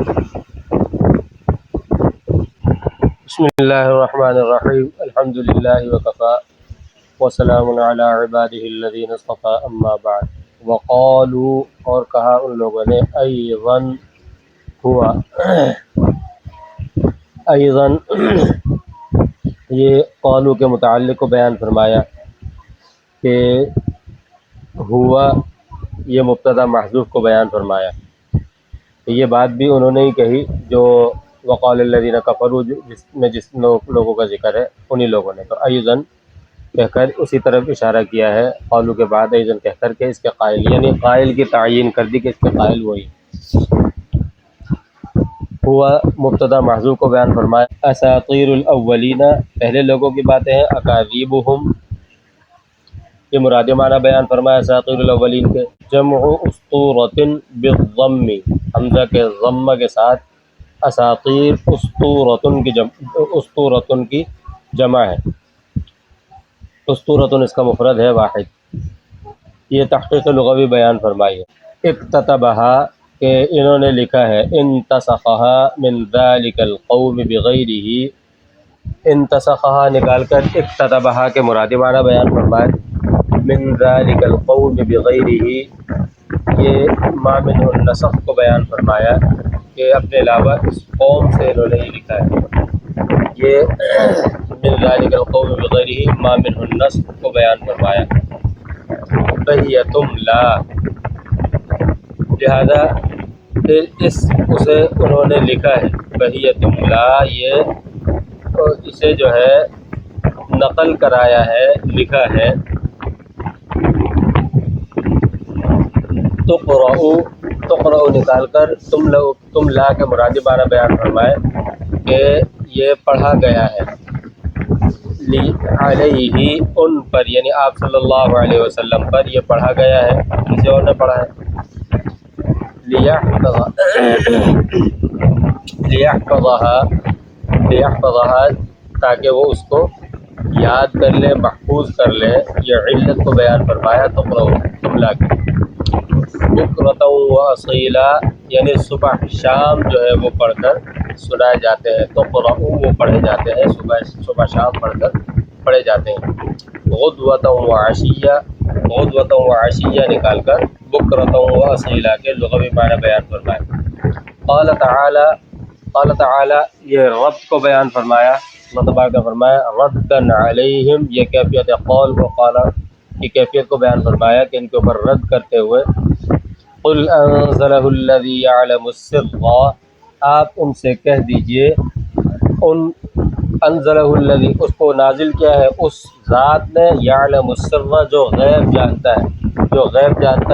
بسم اللہ الرحمن الرحیم الحمد للہ وکفا وسلام علی عبادہ الذین اصطفیٰ اما بعد وقالوا اور کہا ان لوگوں نے ایضاً ہوا ایضاً یہ قالوا کے متعلق کو بیان فرمایا کہ ہوا یہ مبتدا محذوف کو بیان فرمایا. یہ بات بھی انہوں نے ہی کہی جو وقال الذین کفروا جس لوگوں کا ذکر ہے انہی لوگوں نے. تو ایضاً کہہ کر اسی طرف اشارہ کیا ہے قالوا کے بعد ایضاً کہہ کر کے اس کے قائل یعنی قائل کی تعیین کر دی کہ اس کے قائل وہی. ہوا مبتدا محذوف کو بیان فرمایا. اساطیر الاولین پہلے لوگوں کی باتیں ہیں. اکاذیبہم یہ مراد معنی بیان فرمایا اساطیر الاولین کے. جمع اسطورۃ بالضم حمزہ کے ضمہ کے ساتھ اساطیر اسطورۃ کی جمع ہے. اسطورۃ اس کا مفرد ہے واحد. یہ تحقیق لغوی بیان فرمائی ہے. اکتتبہا کہ انہوں نے لکھا ہے. انتسخہا من ذالک القوم بغیرہ انتسخہا نکال کر اکتتبہا کے مراد معنی بیان فرمائے. من ذالک القوم بغیرہ یہ ما من النسخ کو بیان فرمایا کہ اپنے علاوہ اس قوم سے انہوں نے یہ لکھا ہے. یہ من ذالک القوم بغیرہ ما من النسخ کو بیان فرمایا. بہیتم لا لہذا اسے انہوں نے لکھا ہے. بہیتم لا یہ اسے جو ہے نقل کرایا ہے لکھا ہے. تقرأ نکال کر تم لا کے مراد معنی بیان فرمائے کہ یہ پڑھا گیا ہے. علیہ ان پر یعنی آپ صلی اللہ علیہ وسلم پر یہ پڑھا گیا ہے. کسی اور نے پڑھا ہے. لیحفظھا تاکہ وہ اس کو یاد کر لے محفوظ کر لے. یہ علت کو بیان فرمایا تقرأ تم لا کے. بکرۃ و اصیلا یعنی صبح شام جو ہے وہ پڑھ کر سنائے جاتے ہیں. تقرأ وہ پڑھے جاتے ہیں صبح شام پڑھ کر پڑھے جاتے ہیں. غدوۃ و عشیہ نکال کر بکرۃ و اصیلا کے لغوی معنی بیان فرمائے. قال تعالی یہ رب کو بیان فرمایا. اللہ تبارک کا فرمایا ردًا علیہم یہ کیفیت قول و قال کی کیفیت کو بیان فرمایا کہ ان کے اوپر رد کرتے ہوئے. قل انزلہ الذی یعلم السر آپ ان سے کہہ دیجئے انزلہ الذی اس کو نازل کیا ہے اس ذات نے یعلم السر جو غیب جانتا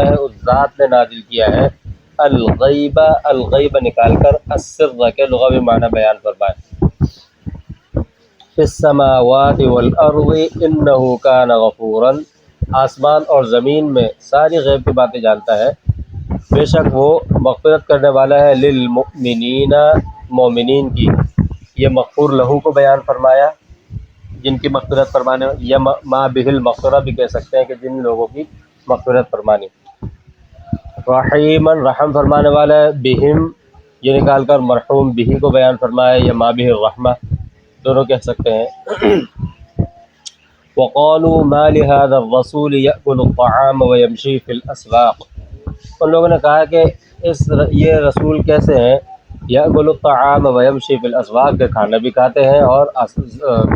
ہے اس ذات نے نازل کیا ہے. الغیب نکال کر السر کے لغوی معنی بیان فرمائے. فی السماوات والارض انہ کان غفورا آسمان اور زمین میں ساری غیب کی باتیں جانتا ہے بے شک وہ مغفرت کرنے والا ہے. للمؤمنین مومنین کی. یہ مغفور لہو کو بیان فرمایا جن کی مغفرت فرمانے یا ما بہ المغفرہ بھی کہہ سکتے ہیں کہ جن لوگوں کی مغفرت فرمانی. رحیما رحم فرمانے والا ہے. بہم یہ نکال کر مرحوم بہی کو بیان فرمایا یا ما بہ الرحمہ دونوں کہہ سکتے ہیں. وقالوا ما لهذا الرسول يأكل الطعام ويمشي في الأسواق ان لوگوں نے کہا کہ یہ رسول کیسے ہیں. یأکل الطعام ویمشی فی الاسواق کے کھانا بھی کھاتے ہیں اور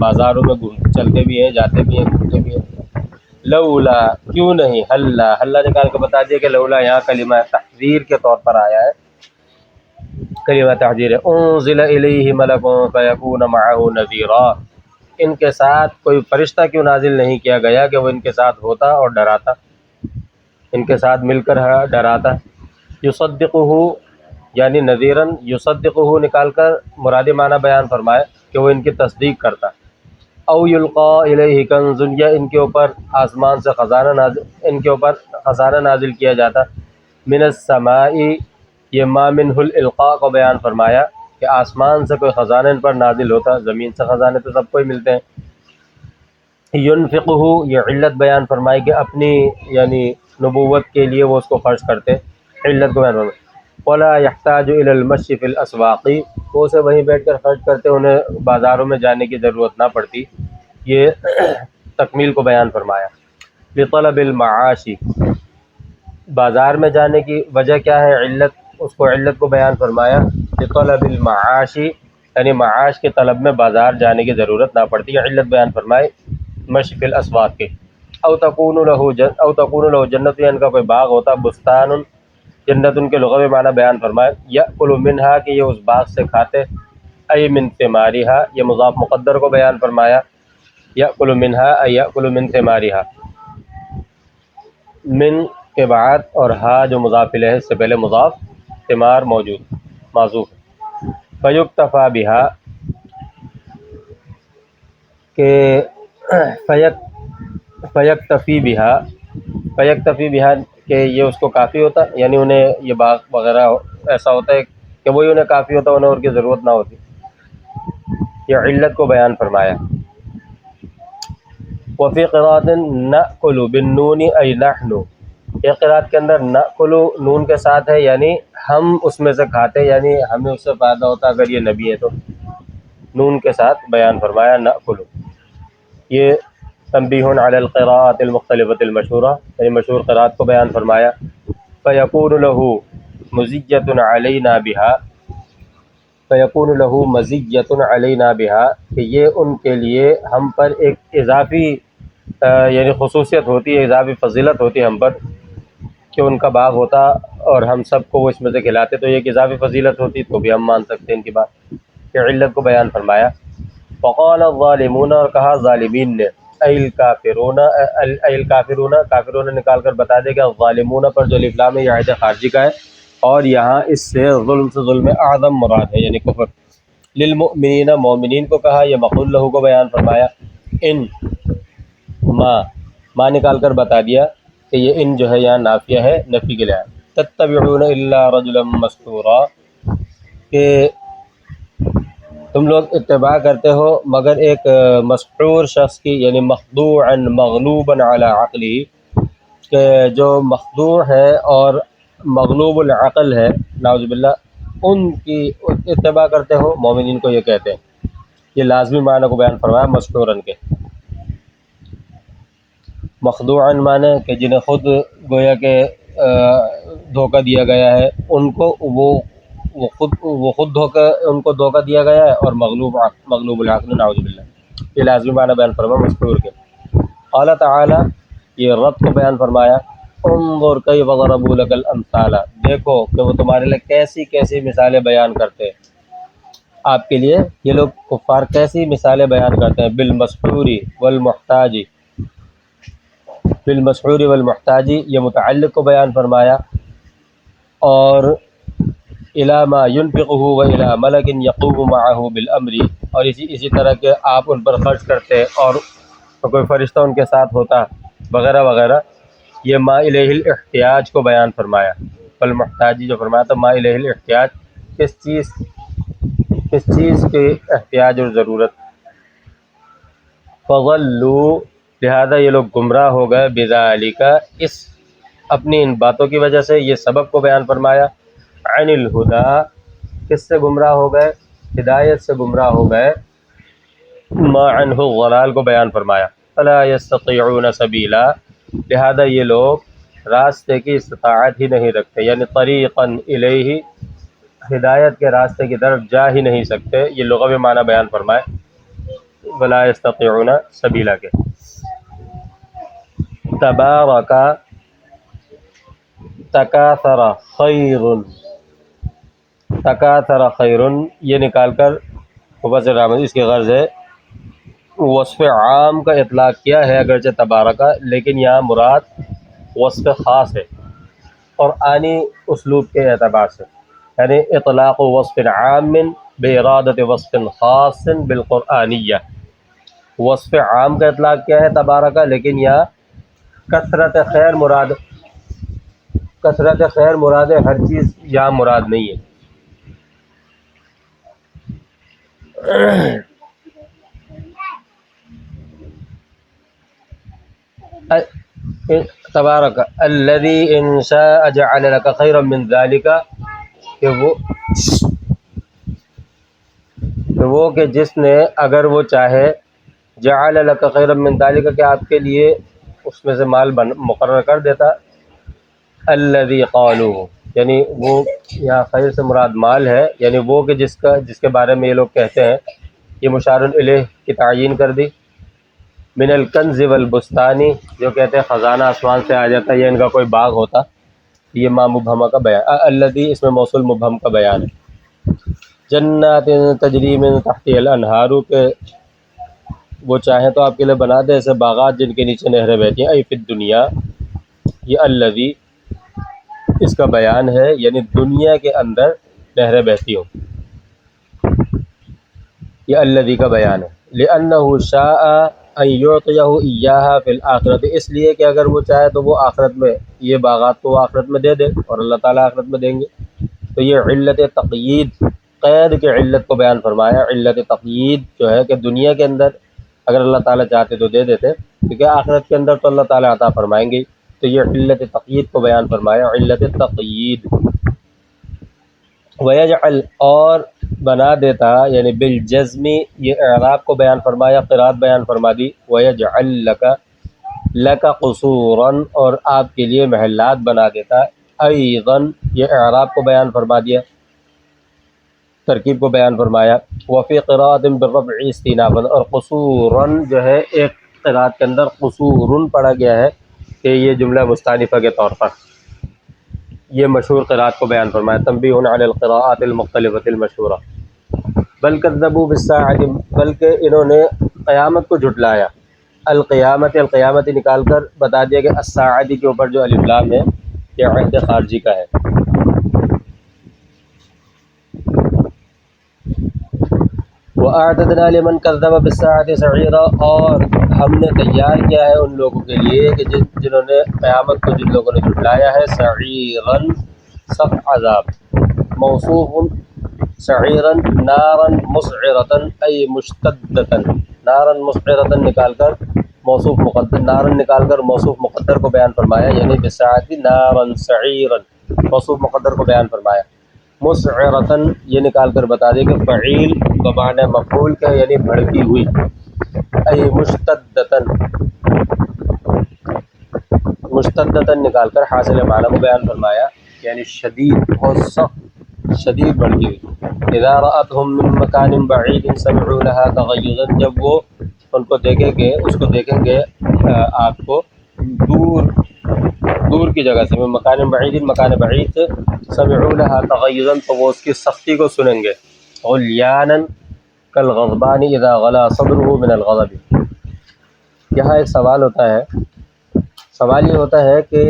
بازاروں میں چلتے بھی ہیں جاتے بھی ہیں گھومتے بھی ہیں. لولا کیوں نہیں حلا نکال کے بتا دیا کہ لولا یہاں کلمہ تحذیر کے طور پر آیا ہے. کلمہ تحذیر ہے. انزل الیہ ملک فیکون معہ نذیرا ان کے ساتھ کوئی فرشتہ کیوں نازل نہیں کیا گیا کہ وہ ان کے ساتھ ہوتا اور ڈراتا ان کے ساتھ مل کر ڈراتا. یصدقہ یعنی نذیراً یصدقہ نکال کر مراد معنی بیان فرمائے کہ وہ ان کی تصدیق کرتا. او یلقى الیہ کنز یا ان کے اوپر آسمان سے خزانہ نازل کیا جاتا. من السماء یہ ما منہ الالقاء کو بیان فرمایا کہ آسمان سے کوئی خزانہ ان پر نازل ہوتا. زمین سے خزانے تو سب کو ہی ملتے ہیں. ینفقہ یہ علت بیان فرمائی کہ اپنی یعنی نبوت کے لیے وہ اس کو خرچ کرتے. علت کو بیان فرمائی. ولا يحتاج الى المشي في الاسواق، وہ اسے وہیں بیٹھ کر خرچ کرتے، انہیں بازاروں میں جانے کی ضرورت نہ پڑتی. یہ تکمیل کو بیان فرمایا. لطلب المعاش، بازار میں جانے کی وجہ کیا ہے، علت، اس کو علت کو بیان فرمایا. لطلب المعاش یعنی معاش کے طلب میں بازار جانے کی ضرورت نہ پڑتی ہے، علت بیان فرمائے مشی فی الاسواق کے. او تکون له جنت، یا ان کا کوئی باغ ہوتا، بستان جنت، ان کے لغوی معنی بیان فرمائے. یأکل منہا کہ یہ اس باغ سے کھاتے، ای من ثمارہا، یہ مضاف مقدر کو بیان فرمایا. یأکل منہا ای یأکل من ثمارہا، من کے بعد اور ہا جو مضاف الیہ ہے، اس سے پہلے مضاف، ثمار موجود معذوف. فیکتفا بہا کہ فیکتفی بہا، فیکتفی بہا کہ یہ اس کو کافی ہوتا، یعنی انہیں یہ باغ وغیرہ ایسا ہوتا ہے کہ وہی انہیں کافی ہوتا، انہیں اور کی ضرورت نہ ہوتی. یہ علت کو بیان فرمایا. وفی قراءۃ نأکل بالنون ای نحن، ایک قراءت کے اندر نأکل نون کے ساتھ ہے، یعنی ہم اس میں سے کھاتے، یعنی ہمیں اس سے فائدہ ہوتا اگر یہ نبی ہے تو. نون کے ساتھ بیان فرمایا نأکل. یہ تنبیہ علی القراءات المختلفۃ المشہورہ، یعنی مشہور قراءت کو بیان فرمایا. فیکون له مزیۃ علینا بها، فیکون له مزیۃ علینا بها کہ یہ ان کے لیے ہم پر ایک اضافی یعنی خصوصیت ہوتی ہے، اضافی فضیلت ہوتی ہے ہم پر، کہ ان کا باغ ہوتا اور ہم سب کو وہ اس میں سے کھلاتے، تو یہ ایک اضافی فضیلت ہوتی تو بھی ہم مان سکتے ہیں ان کی بات. کہ علت کو بیان فرمایا. وقال الظالمون، اور کہا ظالمین نے، ای الکافرون، ای الکافرون، کافرون نکال کر بتا دے گا ظالمون پر جو الف لام ہے یہ عہد خارجی کا ہے، اور یہاں اس سے ظلم اعظم مراد ہے، یعنی کفر. للمؤمنین، مومنین کو کہا، یہ مقول لہو کو بیان فرمایا. ان ما نکال کر بتا دیا کہ یہ ان جو ہے یہاں نافیہ ہے، نفی کے لیے. تتبعون الا رجلا مستورا کہ تم لوگ اتباع کرتے ہو مگر ایک مسحور شخص کی، یعنی مخدوعا مغلوبا علی عقلی، کہ جو مخدوع ہے اور مغلوب العقل ہے، نعوذ باللہ، ان کی اتباع کرتے ہو. مومنین کو یہ کہتے ہیں. یہ لازمی معنی کو بیان فرمایا مسحورن کے. مخدوعا معنی کہ جنہیں خود گویا کہ دھوکہ دیا گیا ہے، ان کو وہ خود دھوکہ، ان کو دھوکہ دیا گیا ہے، اور مغلوب العقل، نعوذ باللہ. یہ لازمی معنی بیان فرمایا مسحور کے. قال تعالی، یہ رب کو بیان فرمایا. انظر کیف ضربوا لک الامثال، دیکھو کہ وہ تمہارے لیے کیسی کیسی مثالیں بیان کرتے ہیں. آپ کے لیے یہ لوگ کفار کیسی مثالیں بیان کرتے ہیں. بالمسحور والمحتاج، بالمسحور والمحتاج یہ متعلق کو بیان فرمایا. اور الی ما ينفقه والى ملک یقوم معه بالامر، اور اسی طرح کہ آپ ان پر خرچ کرتے اور کوئی فرشتہ ان کے ساتھ ہوتا وغیرہ وغیرہ. یہ ما الیہ الاحتیاج کو بیان فرمایا. والمحتاجی جو فرمایا تھا ما الیہ الاحتیاج، کس چیز کے احتیاج اور ضرورت. فضلوا، لہذا یہ لوگ گمراہ ہو گئے، بذالک، اس اپنی ان باتوں کی وجہ سے. یہ سبب کو بیان فرمایا. عن الہدی، کس سے گمراہ ہو گئے، ہدایت سے گمراہ ہو گئے. ما عنہ الضلال کو بیان فرمایا. فلا یستطیعون سبیلا، لہذا یہ لوگ راستے کی استطاعت ہی نہیں رکھتے، یعنی طریقا الیہ، ہدایت کے راستے کی طرف جا ہی نہیں سکتے. یہ لغوی معنی بیان فرمائے ولا یستطیعون سبیلا کے. تبارک، تکاثر خیر، تکاثر خیر، یہ نکال کر مفسر رحمۃ، اس کی غرض ہے وصف عام کا اطلاق کیا ہے اگرچہ تبارکہ، لیکن یہاں مراد وصف خاص ہے قرآنی اسلوب کے اعتبار سے، یعنی اطلاق وصف عام بارادۃ وصف خاص بالقرآنیہ. وصف عام کا اطلاق کیا ہے تبارکہ، لیکن یہاں کثرت خیر مراد، کثرت خیر مراد ہے، ہر چیز یہاں مراد نہیں ہے. تبارک الذی ان شاء جعل لك خیرا من ذلك، کہ جس نے اگر وہ چاہے جعل لک خیرا من ذلک کہ آپ کے لیے اس میں سے مال مقرر کر دیتا. الذی قالوہ یعنی وہ یہاں خیر سے مراد مال ہے، یعنی وہ کہ جس کے بارے میں یہ لوگ کہتے ہیں، یہ مشار الیہ کی تعیین کر دی. من الکنز والبستانی جو کہتے ہیں خزانہ آسمان سے آ جاتا ہے، یہ ان کا کوئی باغ ہوتا. یہ ما مبہمہ کا بیان، الذی اس میں موصول مبہم کا بیان ہے. جنات تجری من تحتی الانہار کے وہ چاہیں تو آپ کے لیے بنا دے ایسے باغات جن کے نیچے نہریں بہتی ہیں. ای فی الدنیا، یہ الذی اس کا بیان ہے، یعنی دنیا کے اندر نہریں بہتی ہوں، یہ الذی کا بیان ہے. لأنہ شاء ان یعطیہ ایہا فی الآخرۃ، اس لیے کہ اگر وہ چاہے تو وہ آخرت میں یہ باغات کو وہ آخرت میں دے دے، اور اللہ تعالیٰ آخرت میں دیں گے. تو یہ علت تقیید، قید کے علت کو بیان فرمایا. علت تقیید جو ہے کہ دنیا کے اندر اگر اللہ تعالیٰ چاہتے تو دے دیتے، کیونکہ آخرت کے اندر تو اللہ تعالیٰ عطا فرمائیں گے. تو یہ علت تقیید کو بیان فرمایا، علت تقیید. ویجعل اور بنا دیتا، یعنی بالجزم یہ اعراب کو بیان فرمایا، قرات بیان فرما دی. ویجعل لک قصورا اور آپ کے لیے محلات بنا دیتا. ایضاً یہ اعراب کو بیان فرما دیا، ترکیب کو بیان فرمایا. وفی قراءۃ بالرفع استینافا، اور قصورا جو ہے ایک قراءت کے اندر قصور پڑھا گیا ہے کہ یہ جملہ مستانفہ کے طور پر یہ مشہور قراءت کو بیان فرمایا. تنبیہ علی القراءات المختلفۃ المشہورہ. بل کذبوا بالساعۃ، بلکہ انہوں نے قیامت کو جھٹلایا. القیامت نکال کر بتا دیا کہ الساعۃ کے اوپر جو الف لام ہے یہ عہد خارجی کا ہے. وَأَعْتَدْنَا لِمَنْ كَذَّبَ بِالسَّاعَةِ سَعِيرًا، اور ہم نے تیار کیا ہے ان لوگوں کے لیے کہ جنہوں نے قیامت کو جن لوگوں نے جھٹلایا ہے، سعیراً سخت عذاب. موصوف سعیراً ناراً مسعرةً ای مشتدةً، ناراً مسعرةً نکال کر موصوف مقدر، ناراً نکال کر موصوف مقدر کو بیان فرمایا، یعنی بالساعة ناراً سعیراً موصوف مقدر کو بیان فرمایا. مسعرةً یہ نکال کر بتا دے کہ فعیل بمعنی مفعول کا، یعنی بھڑکی ہوئی. ای مشتدةً، مشتدةً نکال کر حاصل معنی کو بیان فرمایا، یعنی شدید اور سخت، شدید بھڑکی ہوئی. اذا رأتهم من مکان بعید سمعوا لها تغیظا، جب وہ ان کو دیکھیں گے، اس کو دیکھیں گے آگ کو دور کی جگہ سے، من مکان بعید، مکان بعید سے، سمعوا لها تغیظا تو وہ اس کی سختی کو سنیں گے. غلیانا کالغضبان اذا غلا صدره من الغضب. یہاں ایک سوال ہوتا ہے، سوال یہ ہوتا ہے کہ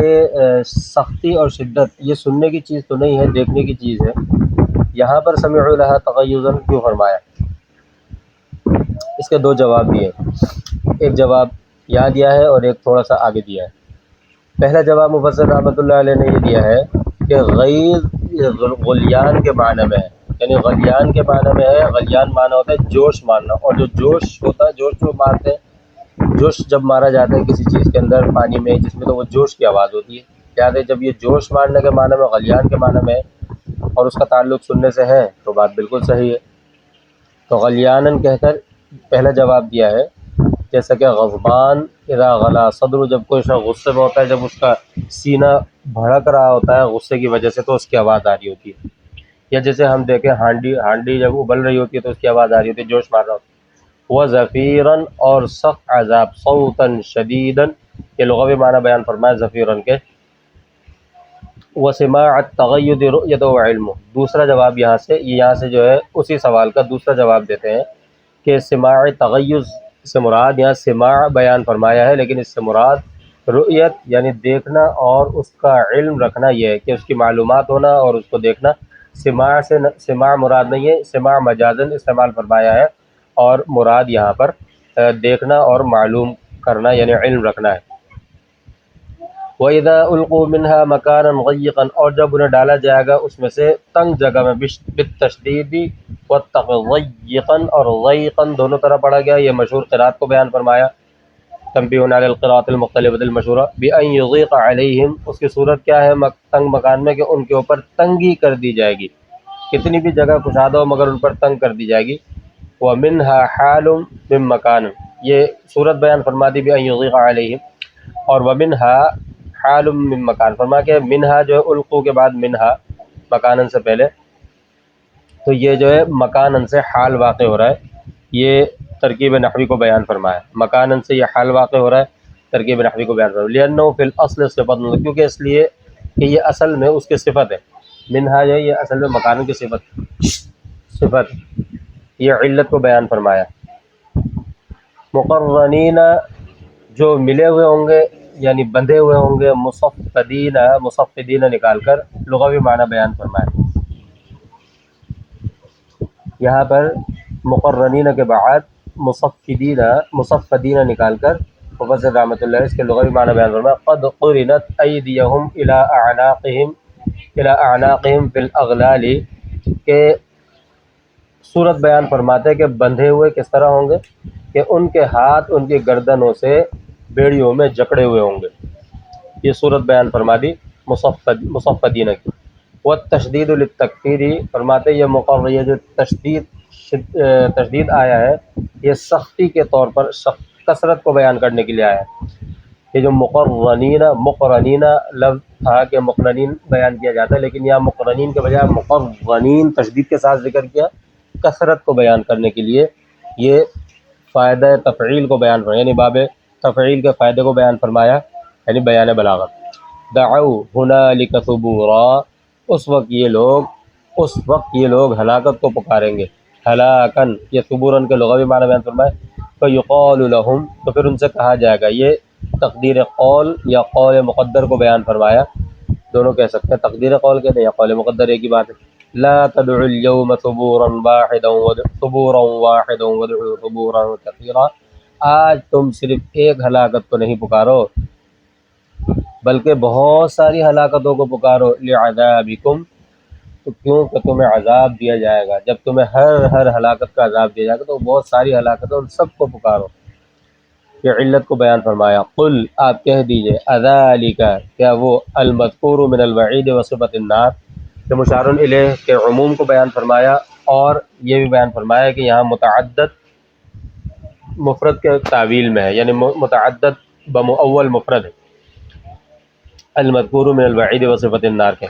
سختی اور شدت یہ سننے کی چیز تو نہیں ہے، دیکھنے کی چیز ہے، یہاں پر سمعوا لها تغیظا کیوں فرمایا؟ اس کے دو جواب دیے، ایک جواب یہاں دیا ہے اور ایک تھوڑا سا آگے دیا ہے. پہلا جواب مفسر رحمۃ اللہ علیہ نے یہ دیا ہے کہ غیظ غلیان کے معنی میں ہے، یعنی غلیان کے معنی میں ہے. غلیان معنی ہوتا ہے جوش مارنا، اور جو جوش ہوتا ہے، جوش جو مارتے ہیں، جوش جب مارا جاتا ہے کسی چیز کے اندر پانی میں جس میں، تو وہ جوش کی آواز ہوتی ہے. یاد ہے جب یہ جوش مارنے کے معنی میں، غلیان کے معنی میں اور اس کا تعلق سننے سے ہے تو بات بالکل صحیح ہے. تو غلیانن کہہ کر پہلا جواب دیا ہے، جیسا کہ غضبان اذا غلا صدر، جب کوئی شخص غصے میں ہوتا ہے، جب اس کا سینہ بھڑک رہا ہوتا ہے غصے کی وجہ سے تو اس کی آواز آ رہی ہوتی ہے. یا جیسے ہم دیکھیں ہانڈی جب ابل رہی ہوتی ہے تو اس کی آواز آ رہی ہوتی ہے، جوش مار رہا ہوتا ہے. وَزَفِيرًا اور سخت عذاب، صوتاً شدیداً یہ لغوی معنی بیان فرمایا زفیرن کے. وَسِمَاعَ التَّغَيُّضِ رُؤْيَةً وَعِلْمُ، دوسرا جواب یہاں سے جو ہے اسی سوال کا دوسرا جواب دیتے ہیں کہ سماع تغیظ سے مراد یہاں سماع بیان فرمایا ہے، لیکن اس سے مراد رؤیت یعنی دیکھنا اور اس کا علم رکھنا، یہ ہے کہ اس کی معلومات ہونا اور اس کو دیکھنا. سماع سے سماع مراد نہیں ہے، سماع مجازن استعمال فرمایا ہے، اور مراد یہاں پر دیکھنا اور معلوم کرنا یعنی علم رکھنا ہے. وَإِذَا أُلْقُوا مِنْهَا مَكَانًا ضَيِّقًا اور جب انہیں ڈالا جائے گا اس میں سے تنگ جگہ میں، بالتشدید وَالتَّضَيِّقًا اور ضَيِّقًا دونوں طرح پڑھا گیا، یہ مشہور قرات کو بیان فرمایا. تنبیہ علی القراءات المختلفۃ المشہورہ. بِأَنْ يُضِيقَ عَلَيْهِمْ اس کی صورت کیا ہے تنگ مکان میں کہ ان کے اوپر تنگی کر دی جائے گی. کتنی بھی جگہ کشادہ ہو مگر ان پر تنگ کر دی جائے گی۔ وَمِنْهَا حَالٌ مِّن مَّكَانٍ، یہ صورت بیان فرما دی بھی ان یضیق علیہم، اور وَمِنْهَا حَالٌ مِّن مَّكَانٍ فرما کے منہا جو ہے القو کے بعد منہا مکانن سے پہلے، تو یہ جو ہے مکانن سے حال واقع ہو رہا ہے، یہ ترکیب نحوی کو بیان فرمایا، مکانن سے یہ حال واقع ہو رہا ہے، ترکیب نحوی کو بیان فرمایا، لِأَنَّهُ فِي الْأَصْلِ صِفَةٌ، کیونکہ اس لیے کہ یہ اصل میں اس کی صفت ہے، منہا جو ہے یہ اصل میں مکانن کی صفت، یہ علت کو بیان فرمایا۔ مقرنین جو ملے ہوئے ہوں گے یعنی بندھے ہوئے ہوں گے، مصفدین نکال کر لغوی معنی بیان فرمایا۔ یہاں پر مقرنین کے بعد مصفدین نکال کر مفسر رحمۃ اللہ اس کے لغوی معنی بیان فرمایا۔ قد قرنت ایدیہم الی اعناقہم فی الاغلال، کہ صورت بیان فرماتے کہ بندھے ہوئے کس طرح ہوں گے کہ ان کے ہاتھ ان کی گردنوں سے بیڑیوں میں جکڑے ہوئے ہوں گے، یہ صورت بیان فرما دی مصفدین کی۔ والتشدید للتکفیر فرماتے یہ مقرر، یہ جو تشدید آیا ہے یہ سختی کے طور پر کثرت کو بیان کرنے کے لیے آیا ہے۔ یہ جو مقرنین لفظ تھا کہ مقرنین بیان کیا جاتا ہے، لیکن یہاں مقرنین کے بجائے مقرنین تشدید کے ساتھ ذکر کیا، کثرت کو بیان کرنے کے لیے، یہ فائدہ تفعیل کو بیان فرمایا، یعنی باب تفعیل کے فائدے کو بیان فرمایا، یعنی بیان بلاغت۔ دعوا ہنالک ثبورا، اس وقت یہ لوگ ہلاکت کو پکاریں گے، ہلاکن، یہ ثبورن کے لغوی معنی بیان فرمائے۔ فیقال لہم، تو پھر ان سے کہا جائے گا، یہ تقدیر قول یا قول مقدر کو بیان فرمایا، دونوں کہہ سکتے ہیں، تقدیر قول کہتے ہیں یا قول مقدر ایک ہی بات ہے۔ لا تدعوا اليوم ثبورا واحدا وادعوا ثبورا كثيرا، آج تم صرف ایک ہلاکت کو نہیں پکارو بلکہ بہت ساری ہلاکتوں کو پکارو، لعذابکم، تو کیوں کہ تمہیں عذاب دیا جائے گا، جب تمہیں ہر ہلاکت کا عذاب دیا جائے گا تو بہت ساری ہلاکتوں ان سب کو پکارو، یہ علت کو بیان فرمایا۔ قل، آپ کہہ دیجئے، اذالک، کیا وہ المذکور من الوعید وصفۃ النار، کہ مشار الیہ کے عموم کو بیان فرمایا، اور یہ بھی بیان فرمایا کہ یہاں متعدد مفرد کے تعویل میں ہے، یعنی متعدد بمؤول مفرد ہے، المذکور من الوعید وصفۃ النار کے،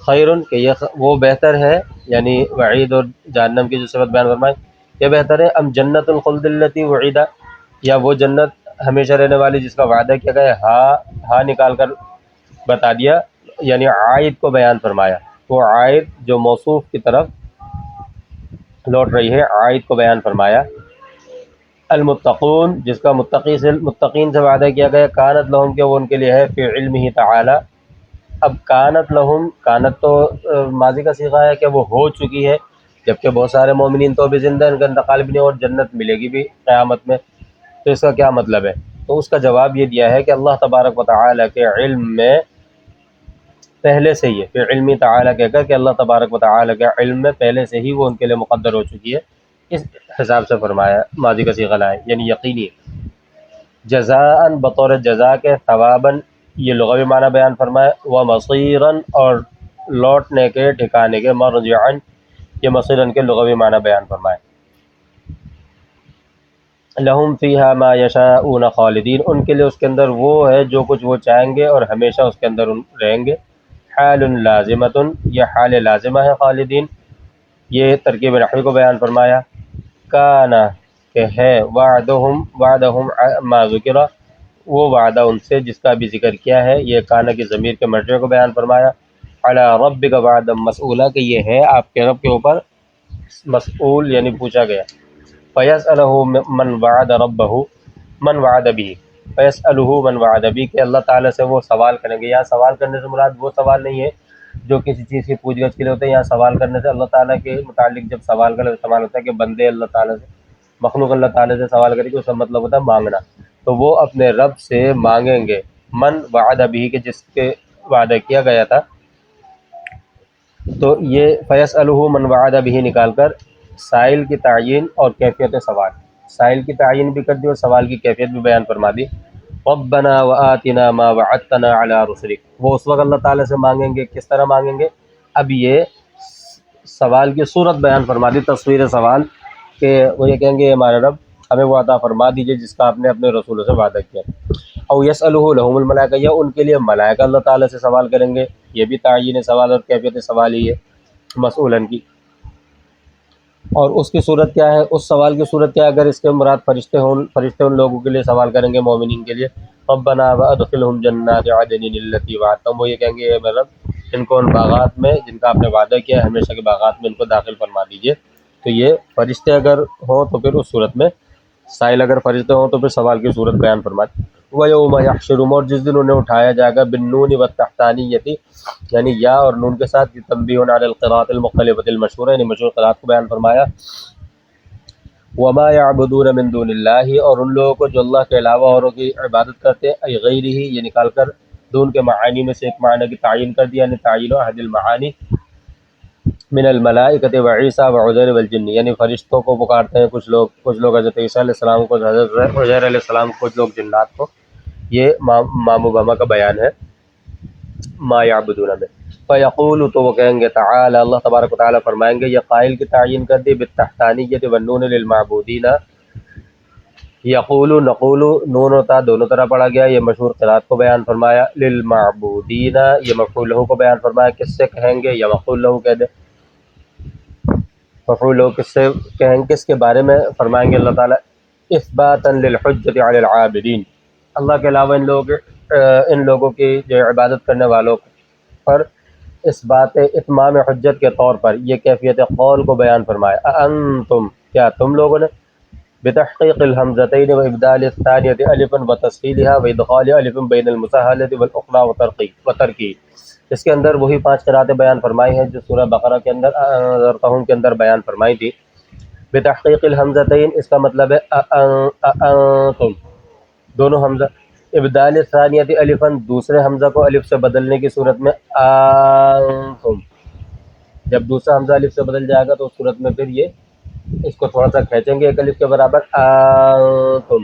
خیرن، کہ یہ وہ بہتر ہے، یعنی وعید اور جہنم کی جو صفت بیان فرمائی یہ بہتر ہے، ام جنت الخلد التی وعیدہ، یا وہ جنت ہمیشہ رہنے والی جس کا وعدہ کیا گیا، ہاں نکال کر بتا دیا، یعنی عائد کو بیان فرمایا، وہ عائد جو موصوف کی طرف لوٹ رہی ہے، عائد کو بیان فرمایا۔ المتقون، جس کا متقین سے وعدہ کیا گیا، کانت لہم، کہ وہ ان کے لیے ہے، فی علمہ تعالی، اب کانت لہم، کانت تو ماضی کا صیغہ ہے کہ وہ ہو چکی ہے، جبکہ بہت سارے مومنین تو بھی زندہ ہیں، ان کا انتقال بھی نہیں اور جنت ملے گی بھی قیامت میں، تو اس کا کیا مطلب ہے؟ تو اس کا جواب یہ دیا ہے کہ اللہ تبارک و تعالی کے علم میں پہلے سے ہی ہے، پھر علمی تعالی کہہ کر کہ اللہ تبارک و تعالی کے علم میں پہلے سے ہی وہ ان کے لیے مقدر ہو چکی ہے، اس حساب سے فرمایا، ماضی کا صیغہ لائے، یعنی یقینی جزاءً، بطور جزا کے، ثواباً، یہ لغوی معنی بیان فرمائے، ومصیراً، اور لوٹنے کے ٹھکانے کے، مرجعاً، یہ مصیراً کے لغوی معنی بیان فرمائے۔ لہم فیہا ما یشاءون خالدین، ان کے لیے اس کے اندر وہ ہے جو کچھ وہ چاہیں گے اور ہمیشہ اس کے اندر رہیں گے۔ حال لازمۃ، یہ حال لازمہ ہے خالدین، یہ ترکیب نحوی کو بیان فرمایا۔ کانا، کہ ہے، وعدہم ما ذکر، وہ وعدہ ان سے جس کا بھی ذکر کیا ہے، یہ کانا کی ضمیر کے مرجع کو بیان فرمایا۔ علی ربک وعدا مسئولا، کہ یہ ہے آپ کے رب کے اوپر مسئول، یعنی پوچھا گیا۔ فَيَسْأَلُهُ مَنْ وَعَدَ رَبَّهُ مَنْ وَعَدَ بِهِ، فَيَسْأَلُهُ مَنْ وَعَدَ بِهِ، کہ اللہ تعالیٰ سے وہ سوال کریں گے، یہاں سوال کرنے سے مراد وہ سوال نہیں ہے جو کسی چیز کی پوچھ گچھ کے لیے ہوتے ہیں، یہاں سوال کرنے سے اللہ تعالیٰ کے متعلق جب سوال کا استعمال ہوتا ہے کہ بندے اللہ تعالیٰ سے، مخلوق اللہ تعالیٰ سے سوال کرے گی، اس کا مطلب ہوتا ہے مانگنا، تو وہ اپنے رب سے مانگیں گے، من وعد بھی، کہ جس کے وعدہ کیا گیا تھا، تو یہ فَيَسْأَلُهُ مَنْ وَعَدَ بِهِ نکال کر سائل کی تعین اور کیفیت سوال، سائل کی تعین بھی کر دی اور سوال کی کیفیت بھی بیان فرما دی۔ ربنا وآتنا ما وعدتنا علی رسلک، وہ اس وقت اللہ تعالیٰ سے مانگیں گے، کس طرح مانگیں گے؟ اب یہ سوال کی صورت بیان فرما دی، تصویر سوال، کہ وہ یہ کہیں گے ہمارے رب ہمیں وہ عطا فرما دیجئے جس کا آپ نے اپنے رسولوں سے وعدہ کیا۔ او یسألہ لہم الملائکہ، یا ان کے لیے ملائکہ اللہ تعالیٰ سے سوال کریں گے، یہ بھی تعین سوال اور کیفیت سوال ہی ہے مسئولن کی۔ اور اس کی صورت کیا ہے، اس سوال کی صورت کیا ہے، اگر اس کے مراد فرشتے ہوں، فرشتے ان لوگوں کے لیے سوال کریں گے مومنین کے لیے، ربنا وادخلہم جنات عدن التی وعدتہم، وہ یہ کہیں گے اے میرے رب ان کو ان باغات میں جن کا آپ نے وعدہ کیا ہے ہمیشہ کے باغات میں ان کو داخل فرما دیجئے۔ تو یہ فرشتے اگر ہوں تو پھر اس صورت میں، سائل اگر فرشتے ہوں تو پھر سوال کی صورت بیان فرماتے۔ وَيَوْمَ يَحْشُرُهُمْ، اور جس دن انہیں اٹھایا جائے گا، بالنون والتحتانیۃ، یعنی یا اور نون کے ساتھ، تنبیہ علی القراءۃ المختلفۃ المشہورہ، یعنی مشہور قراءت کو بیان فرمایا۔ وَمَا يَعْبُدُونَ مِن دُونِ اللَّهِ، اور ان لوگوں کو جو اللہ کے علاوہ اوروں کی عبادت کرتے ہیں، ای غیرہ، یہ نکال کر دون کے معانی میں سے ایک معنی کی تعین کر دیا، یعنی تعین احد المعانی، من الملائکۃ وعیسیٰ وعزیر والجن، یعنی فرشتوں کو پکارتے ہیں کچھ لوگ حضرت عیسیٰ علیہ السلام کو، حضرت عزیر علیہ السلام کو، کچھ لوگ جنات کو۔ یہ ما مبہمہ کا بیان ہے ما یعبدون میں۔ فیقول، تو وہ کہیں گے، تعالی، اللہ تبارک و تعالیٰ فرمائیں گے، یہ قائل کی تعین کر دی، بالتحتانیۃ والنون للمعبودین، یقول، نقول، نون و تا دونوں طرح پڑھا گیا، یہ مشہور قرات کو بیان فرمایا، للمعبودین، یہ مفعول لہ کو بیان فرمایا، کس سے کہیں گے، یا مفعول لہ کہہ دے، مفعول لہ کس سے کہیں گے، کس کے بارے میں فرمائیں گے اللہ تعالیٰ، اثباتا للحجۃ علی العابدین، اللہ کے علاوہ ان لوگوں کی جو عبادت کرنے والوں پر اس بات اتمام حجت کے طور پر یہ کیفیت قول کو بیان فرمایا، انتم، کیا تم لوگوں نے، بتحقیق الحمزتین و ابدال الثانیۃ الفا و تسہیلها و ادخال الف بین المسہلۃ والاخری و ترکی، اس کے اندر وہی 5 قراتیں بیان فرمائی ہیں جو سورہ بقرہ کے اندر انذرتہم کے اندر بیان فرمائی تھی۔ بتحقیق الحمزتین، اس کا مطلب ہے انتم، دونوں حمزہ، ابدال ثانیت الفن، دوسرے حمزہ کو الف سے بدلنے کی صورت میں انتم، جب دوسرا حمزہ الف سے بدل جائے گا تو اس صورت میں پھر یہ اس کو تھوڑا سا کھینچیں گے ایک الف کے برابر، انتم،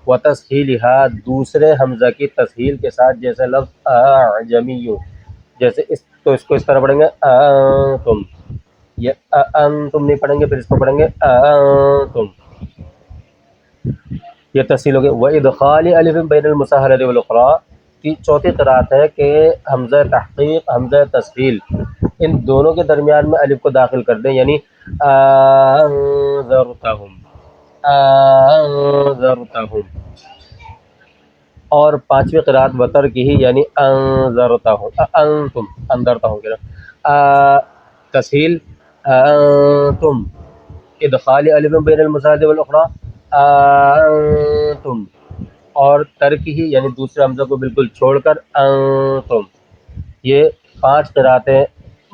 و تسہیلها، دوسرے حمزہ کی تسہیل کے ساتھ، جیسے لفظ اعجمی، جیسے تو اس کو اس طرح پڑھیں گے انتم، یہ انتم نہیں پڑھیں گے، پھر اس کو پڑھیں گے انتم، یہ تسہیل ہو گئی۔ وَإِدْخَالِ أَلِفٍ بَيْنَ الْمُسَهَّلَةِ وَالْأُخْرَى، چوتھی قرات ہے کہ حمزہ تحقیق، حمزہ تسہیل، ان دونوں کے درمیان میں الف کو داخل کر دیں، یعنی انذرتہم، انذرتہم، اور 5ویں قرات وتر کی ہی، یعنی انذرتہم، انتم، انذرتہم کے تسہیل، انتم، ادخال الف بین المسہلۃ والأخری، انتم، اور ترک ہی، یعنی دوسرے حمزہ کو بالکل چھوڑ کر انتم، یہ 5 قراتیں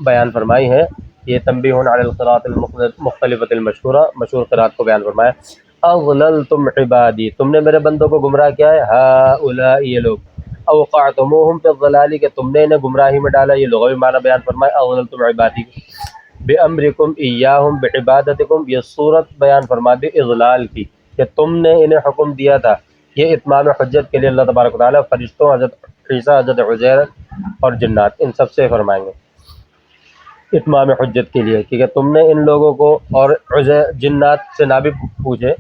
بیان فرمائی ہیں۔ یہ تنبیہ علی القراءۃ المختلفۃ المشہورہ، مشہور قرات کو بیان فرمایا۔ اضللتم عبادی، تم نے میرے بندوں کو گمراہ کیا ہے، ہؤلاء، یہ لوگ، اوقعتموہم فی الضلال، کہ تم نے انہیں گمراہی میں ڈالا، یہ لغوی معنی بیان فرمایا اضللتم عبادی، بامرکم ایاہم بعبادتکم، یہ صورت بیان فرما دی اضلال کی، کہ تم نے انہیں حکم دیا تھا، یہ اتمام حجت کے لیے اللہ تبارک و تعالیٰ فرشتوں، حضرت عیسیٰ، حضرت عزیر اور جنات، ان سب سے فرمائیں گے اتمام حجت کے لیے، کیونکہ تم نے ان لوگوں کو، اور جنات سے نہ بھی پوچھے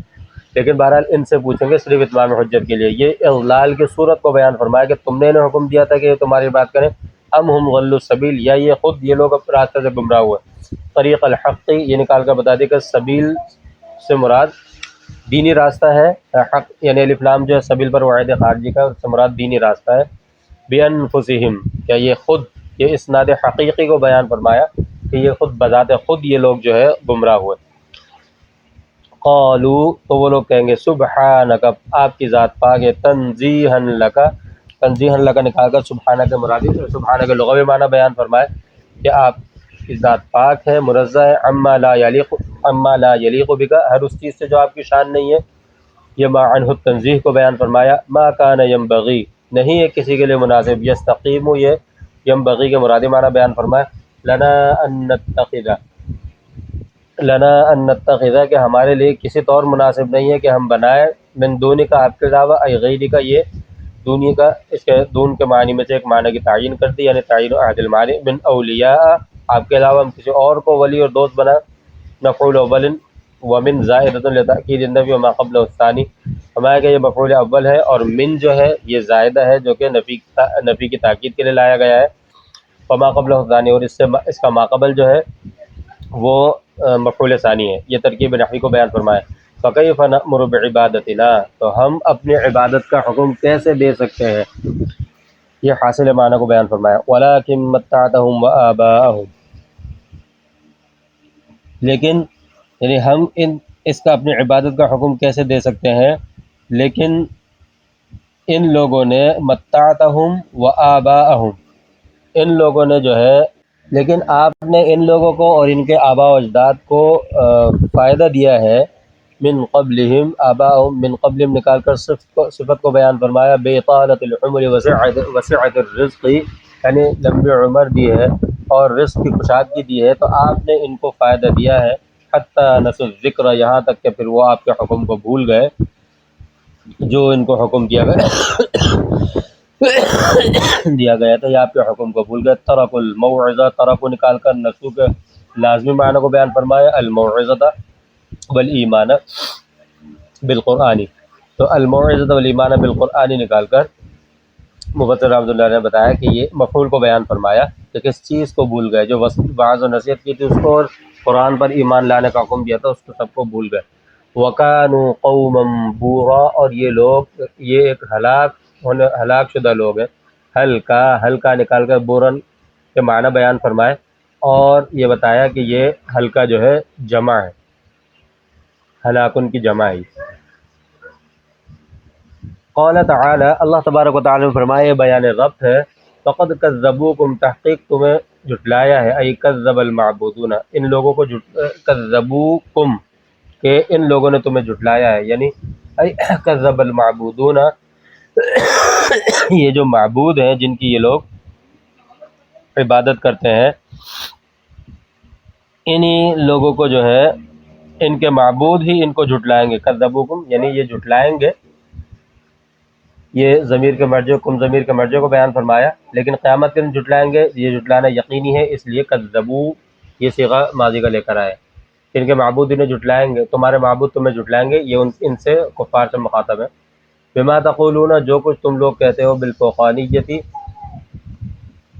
لیکن بہرحال ان سے پوچھیں گے صرف اتمام حجت کے لیے، یہ اضلال کی صورت کو بیان فرمایا کہ تم نے انہیں حکم دیا تھا کہ یہ تمہاری بات کریں، ام ہم غلوا السبیل، یا یہ خود یہ لوگ راستے سے گمراہ ہوئے، طریق الحق، یہ نکال کر بتا دے کہ سبیل سے مراد دینی راستہ ہے، حق یعنی الف لام جو ہے سبیل پر واحد خارجی کا، اس سے مراد دینی راستہ ہے، بانفسہم، کیا یہ خود، یہ اسناد حقیقی کو بیان فرمایا کہ یہ خود بذات خود یہ لوگ جو ہے گمراہ ہوئے۔ قالو، تو وہ لوگ کہیں گے، سبحانک، آپ کی ذات پاک ہے، تنزیہا لک، تنزیہا لک نکال کر سبحانک مرادی، سبحانک لغوی معنی بیان فرمائے کہ آپ کی ذات پاک ہے، منزہ ہے، عما لا یلیق بک، ہر اس چیز سے جو آپ کی شان نہیں ہے، یہ ما عنہ التنزیہ کو بیان فرمایا، ما کان ینبغی، نہیں ہے کسی کے لیے مناسب، یستقیم، یہ ینبغی کے مرادی معنی بیان فرمائے، لنا ان نتخذ، کہ ہمارے لیے کسی طور مناسب نہیں ہے کہ ہم بنائیں، من دونی کا، آپ کے علاوہ، ای غیری کا، یہ دونی کا، اس کے دون کے معنی میں سے ایک معنی کی تعین کر دی، یعنی تعین احد المعنی، من اولیاء، آپ کے علاوہ ہم کسی اور کو ولی اور دوست بنائیں. مفعول اول ومن زائدۃ لتأکید النفی وما قبلہ الثانی، فرمایا کہ یہ مفعول اول ہے اور من جو ہے یہ زائدہ ہے جو کہ نفی کی تاکید کے لیے لایا گیا ہے. وما قبلہ الثانی، اور اس کا ماقبل جو ہے وہ مفعول ثانی ہے. یہ ترکیب نحوی کو بیان فرمایا. فکیف نأمر بعبادتنا، تو ہم اپنی عبادت کا حکم کیسے دے سکتے ہیں، یہ حاصل معنی کو بیان فرمایا. ولکن متعتهم وآباءهم، لیکن یعنی ہم اس کا اپنی عبادت کا حکم کیسے دے سکتے ہیں، لیکن ان لوگوں نے متعتهم وآباءهم، ان لوگوں نے جو ہے، لیکن آپ نے ان لوگوں کو اور ان کے آباء و اجداد کو فائدہ دیا ہے. من قبلہم آباءہم، من قبلہم نکال کر صفت کو بیان فرمایا. بإطالۃ العمر وسعۃ الرزق، یعنی لمبی عمر دی ہے اور رزق کی کشادگی دی ہے، تو آپ نے ان کو فائدہ دیا ہے. حتی نسوا الذکر، یہاں تک کہ پھر وہ آپ کے حکم کو بھول گئے جو ان کو حکم دیا گیا تھا، یا آپ کے حکم کو بھول گئے. ترک الموعظہ، ترک کو نکال کر نسو کے لازمی معنی کو بیان فرمایا. الموعظہ والایمان بالقرآن، تو الموعظہ والایمان بالقرآن نکال کر مفسر رحمۃ اللہ نے بتایا کہ یہ مفعول کو بیان فرمایا کہ کس چیز کو بھول گئے، جو وعظ و نصیحت کی تھی اس کو، اور قرآن پر ایمان لانے کا حکم دیا تھا اس کو، سب کو بھول گئے. وَكَانُوا قَوْمًا بُورًا، اور یہ لوگ، یہ ایک ہلاک شدہ لوگ ہیں. ہلکا نکال کر بورن کے معنی بیان فرمائے، اور یہ بتایا کہ یہ ہلکا جو ہے جمع ہے، ہلاکن کی جمع ہے. قال تعالی، اللہ تبارک و تعالی نے فرمایا، بیان ربط ہے. فقد کذبوکم، تحقیق تمہیں جھٹلایا ہے. ای کذب المعبودون، ان لوگوں کو کذبوکم، کہ ان لوگوں نے تمہیں جھٹلایا ہے. یعنی ای کذب المعبودون، یہ جو معبود ہیں جن کی یہ لوگ عبادت کرتے ہیں، انہی لوگوں کو جو ہے ان کے معبود ہی ان کو جھٹلائیں گے. کذبوکم یعنی یہ جھٹلائیں گے. یہ ضمیر کے مرجع، کم ضمیر کے مرجع کو بیان فرمایا، لیکن قیامت کے دن جھٹلائیں گے، یہ جھٹلانا یقینی ہے، اس لیے کذبو یہ صیغہ ماضی کا لے کر آئے. ان کے معبود انہیں جھٹلائیں گے، تمہارے معبود تمہیں جھٹلائیں گے، یہ ان سے کفار سے مخاطب ہے. بما تقولون، جو کچھ تم لوگ کہتے ہو، بالفوقانیتی،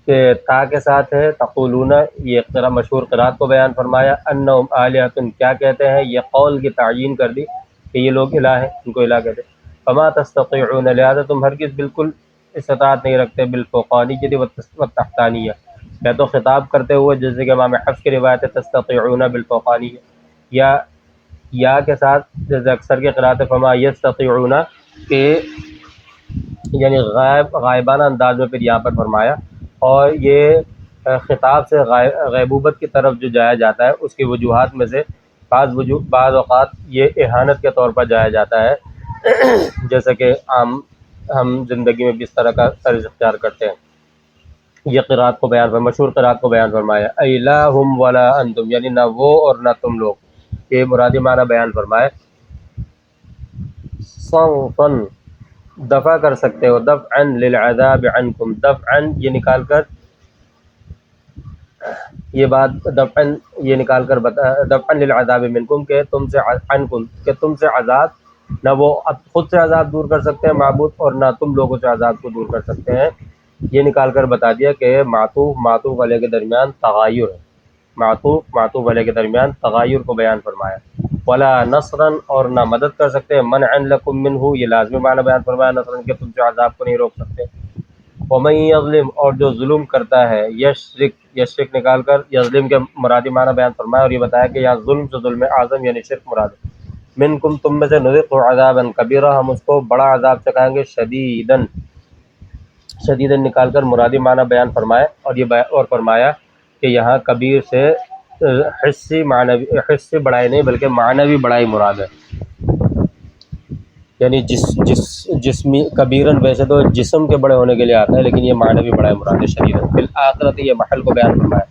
کہ تا کے ساتھ ہے. تقولون یہ مشہور قرات کو بیان فرمایا. انہم آلہۃ، کیا کہتے ہیں، یہ قول کی تعیین کر دی کہ یہ لوگ الہ ہیں، ان کو الہ کہتے ہیں. فما تستطيعون، لہذا تم ہرگز بالکل استطاعت نہیں رکھتے، بالفوقانیۃ والتحتانیہ، یا تو خطاب کرتے ہوئے جیسے کہ امام حفص کی روایت ہے تستطيعون بالفوقانیہ، یا کے ساتھ جیسے اکثر کے قرات ہے فما یستطيعون، کہ یعنی غائبانہ انداز میں پھر یہاں پر فرمایا. اور یہ خطاب سے غیبوبت کی طرف جو جایا جاتا ہے، اس کی وجوہات میں سے بعض اوقات یہ اہانت کے طور پر جایا جاتا ہے، جیسا کہ ہم زندگی میں بھی اس طرح کا طرز اختیار کرتے ہیں. یہ قرات کو بیان فرمایا، مشہور قرات کو بیان فرمایا. ای لا ہم ولا انتم، یعنی نہ وہ اور نہ تم لوگ، یہ مرادی معنی بیان فرمائے. صنفاً، دفع کر سکتے ہو، دفعاً للعذاب عنکم، دفعاً یہ نکال کر یہ بات دفعاً یہ نکال کر دفعاً للعذاب منکم، کہ تم سے عنکم، کہ تم سے عذاب، نہ وہ خود سے عذاب دور کر سکتے ہیں معبود، اور نہ تم لوگوں سے عذاب کو دور کر سکتے ہیں. یہ نکال کر بتا دیا کہ معطوف علیہ کے درمیان تغایر ہے، معطوف علیہ کے درمیان تغایر کو بیان فرمایا. ولا نصراً، اور نہ مدد کر سکتے. منعا لکم منہ، یہ لازمی معنی بیان فرمایا. نصراً کہ تم سے عذاب کو نہیں روک سکتے. ومن یظلم، اور جو ظلم کرتا ہے، یشرک نکال کر یظلم کے مرادی معنی بیان فرمایا، اور یہ بتایا کہ یہاں ظلم سے ظلم اعظم یعنی شرک مراد ہے. منکم، تم میں سے، نذقہ عذابا کبیرہ، ہم اس کو بڑا عذاب چکھائیں گے. شدیداً نکال کر مرادی معنی بیان فرمایا، اور یہ اور فرمایا کہ یہاں کبیر سے حسی بڑائی نہیں بلکہ معنوی بڑائی مراد ہے. یعنی جسمی کبیرن ویسے تو جسم کے بڑے ہونے کے لیے آتا ہے، لیکن یہ معنوی بڑائی مراد ہے. شدیداً فی الآخرۃ، یہ محل کو بیان فرمایا.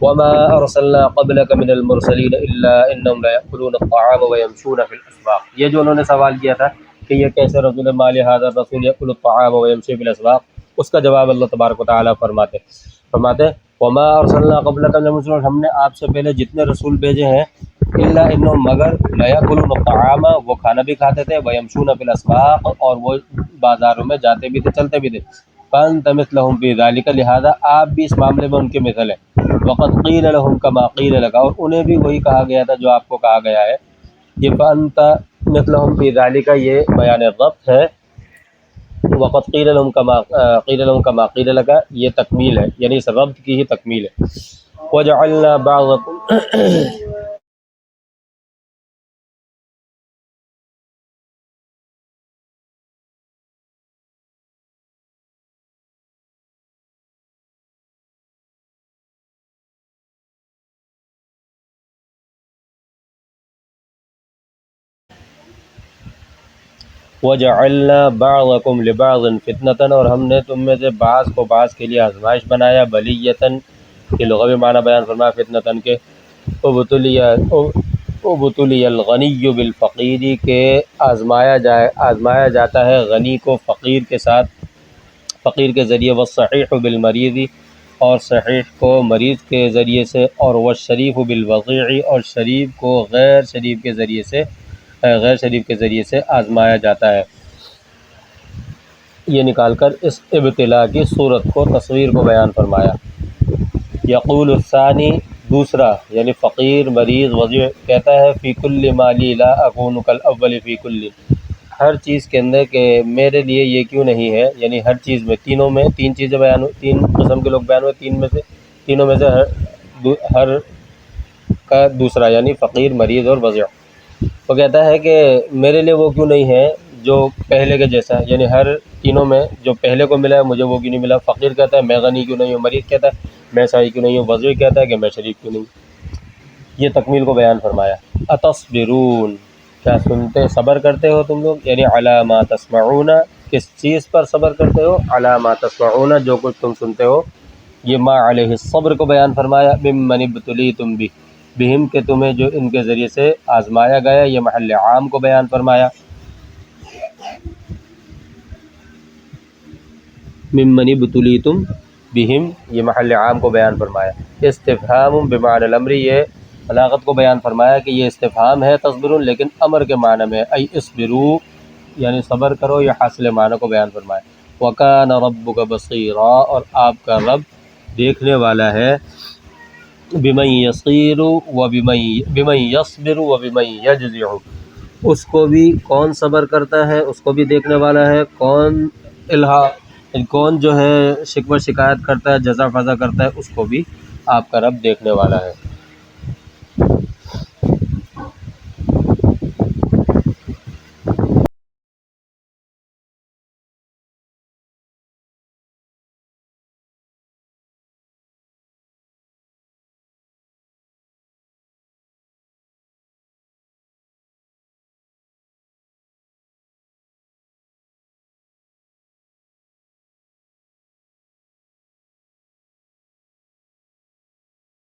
وما ارسلنا قبلک من المرسلین الا انہم لیأکلون الطعام ویمشون فی الاسواق. یہ جو انہوں نے سوال کیا تھا کہ یہ کیسے رسول ما لہذا الرسول یأکل الطعام ویمشی فی الاسواق، اس کا جواب اللہ تبارک و تعالیٰ فرماتے وما ارسلنا قبلک من رسول، ہم نے آپ سے پہلے جتنے رسول بھیجے ہیں، الا انہم مگر لیأکلون الطعام، وہ کھانا بھی کھاتے تھے، ویمشون فی الاسواق، اور وہ بازاروں میں جاتے بھی تھے، چلتے بھی تھے، فانت مثلہم فی ذلک، لہذا آپ بھی اس معاملے میں ان کے مثل ہیں، وقد قیل لہم کما قیل لک، اور انہیں بھی وہی کہا گیا تھا جو آپ کو کہا گیا ہے۔ یہ فانت مثلہم فی ذلک یہ بیان ضبط ہے، وقت قیل لهم کما قیل لک یہ تکمیل ہے، یعنی اس ربط کی ہی تکمیل ہے۔ وجعلنا بعضکم وجعلنا بعضکم لبعض فتنة، اور ہم نے تم میں سے بعض کو بعض کے لیے آزمائش بنایا، بلیۃً کے لغوی معنی بیان فرمایا فتنةً کے ابتلی الغنی بالفقیر، کے آزمایا جاتا ہے غنی کو فقیر کے ساتھ، فقیر کے ذریعے، والصحیح بالمریض، اور صحیح کو مریض کے ذریعے سے، اور والشریف بالوضیع، اور شریف کو غیر شریف کے ذریعے سے آزمایا جاتا ہے۔ یہ نکال کر اس ابتلاء کی صورت کو، تصویر کو بیان فرمایا۔ یقول الثانی، دوسرا یعنی فقیر مریض وضیع کہتا ہے، فی کل مالی لا اکون کالاول فی کل، ہر چیز کے اندر کہ میرے لیے یہ کیوں نہیں ہے، یعنی ہر چیز میں، تینوں میں، تین چیزیں بیان ہوئی، تین قسم کے لوگ بیان ہوئے، تینوں میں سے ہر کا دوسرا، یعنی فقیر مریض اور وضیع، وہ کہتا ہے کہ میرے لیے وہ کیوں نہیں ہے جو پہلے کے جیسا ہے، یعنی ہر تینوں میں جو پہلے کو ملا ہے مجھے وہ کیوں نہیں ملا۔ فقیر کہتا ہے میں غنی کیوں نہیں ہوں، مریض کہتا ہے میں صحیح کیوں نہیں ہوں، وضیع کہتا ہے کہ میں شریف کیوں نہیں ہوں۔ یہ تکمیل کو بیان فرمایا۔ اتصبرون، کیا صبر کرتے ہو تم لوگ، یعنی علی ما تسمعون، کس چیز پر صبر کرتے ہو، علی ما تسمعون، جو کچھ تم سنتے ہو۔ یہ ما علیہ الصبر کو بیان فرمایا، ممن ابتلیتم بہ، بہم کہ تمہیں جو ان کے ذریعے سے آزمایا گیا، یہ محل عام کو بیان فرمایا، ممن ابتلیتم بہم، یہ محل عام کو بیان فرمایا۔ استفہام بمعنی الامر، یہ بلاغت کو بیان فرمایا کہ یہ استفہام ہے تصبرون، لیکن امر کے معنی میں، ای اصبرو یعنی صبر کرو، یہ حاصل معنی کو بیان فرمایا۔ وکان ربک بصیرا، اور آپ کا رب دیکھنے والا ہے، بمن یصیر و بمن یصبر و بمن یجزع، اس کو بھی کون صبر کرتا ہے اس کو بھی دیکھنے والا ہے، کون جو ہے شکوہ شکایت کرتا ہے، جزا فضا کرتا ہے، اس کو بھی آپ کا رب دیکھنے والا ہے۔